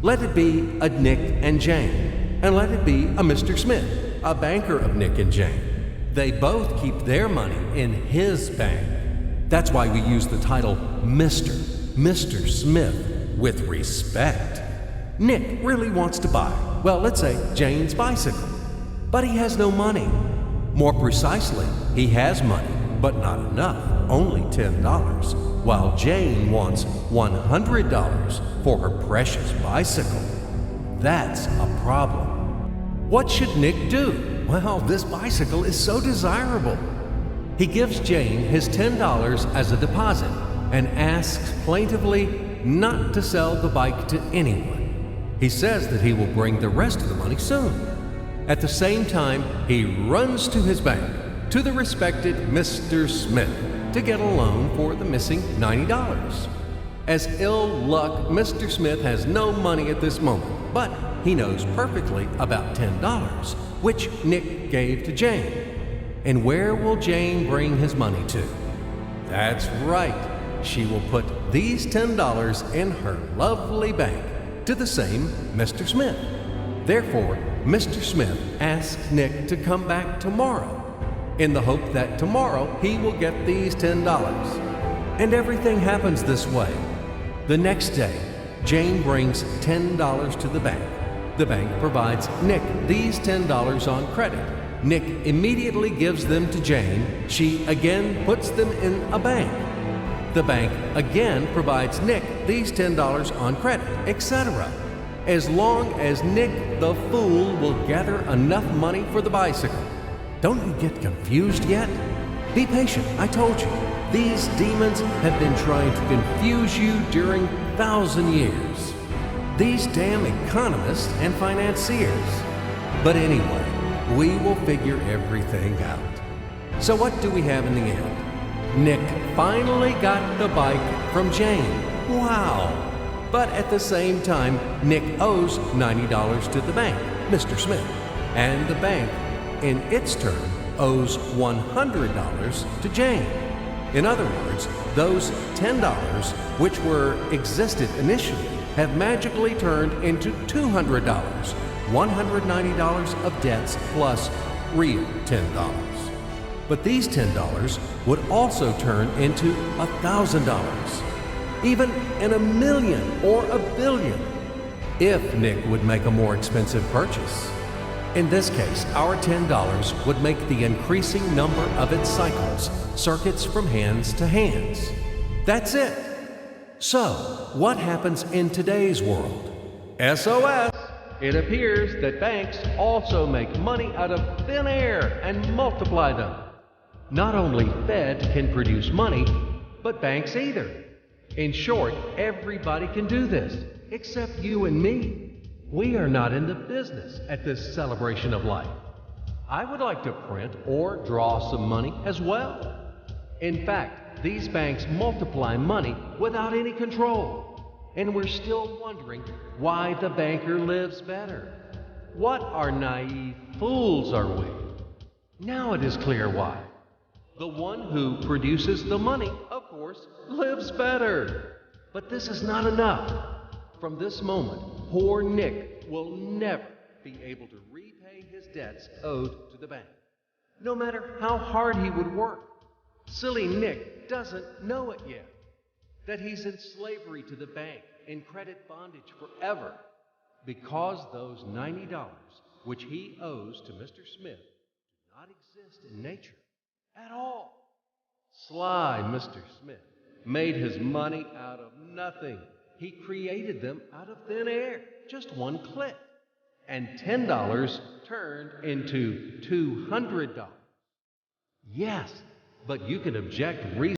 Let it be a Nick and Jane, and let it be a Mr. Smith, a banker of Nick and Jane. They both keep their money in his bank. That's why we use the title Mr. Smith with respect. Nick really wants to buy, well, let's say Jane's bicycle, but he has no money. More precisely, he has money, but not enough, only $10, while Jane wants $100 for her precious bicycle. That's a problem. What should Nick do? Well, this bicycle is so desirable. He gives Jane his $10 as a deposit and asks plaintively not to sell the bike to anyone. He says that he will bring the rest of the money soon. At the same time, he runs to his bank, to the respected Mr. Smith, to get a loan for the missing $90. As ill luck, Mr. Smith has no money at this moment, but he knows perfectly about $10, which Nick gave to Jane. And where will Jane bring his money to? That's right, she will put these $10 in her lovely bank to the same Mr. Smith. Therefore, Mr. Smith asks Nick to come back tomorrow, in the hope that tomorrow he will get these $10. And everything happens this way. The next day, Jane brings $10 to the bank. The bank provides Nick these $10 on credit. Nick immediately gives them to Jane. She again puts them in a bank. The bank again provides Nick these $10 on credit, etc. As long as Nick the fool will gather enough money for the bicycle. Don't you get confused yet? Be patient, I told you. These demons have been trying to confuse you during 1,000 years. These damn economists and financiers. But anyway, we will figure everything out. So what do we have in the end? Nick finally got the bike from Jane. Wow! But at the same time, Nick owes $90 to the bank, Mr. Smith, and the bank, in its turn, owes $100 to Jane. In other words, those $10, which existed initially, have magically turned into $200, $190 of debts plus real $10. But these $10 would also turn into $1,000, even in $1 million or $1 billion, if Nick would make a more expensive purchase. In this case, our $10 would make the increasing number of its cycles, circuits from hands to hands. That's it. So, what happens in today's world? SOS! It appears that banks also make money out of thin air and multiply them. Not only Fed can produce money, but banks either. In short, everybody can do this, except you and me. We are not in the business at this celebration of life. I would like to print or draw some money as well. In fact, these banks multiply money without any control. And we're still wondering why the banker lives better. What naive fools are we? Now it is clear why. The one who produces the money, of course, lives better. But this is not enough. From this moment, poor Nick will never be able to repay his debts owed to the bank, no matter how hard he would work. Silly Nick doesn't know it yet, that he's in slavery to the bank, in credit bondage forever, because those $90 which he owes to Mr. Smith do not exist in nature at all. Sly Mr. Smith made his money out of nothing. He created them out of thin air, just one click. And $10 turned into $200. Yes, but you can object reasonably.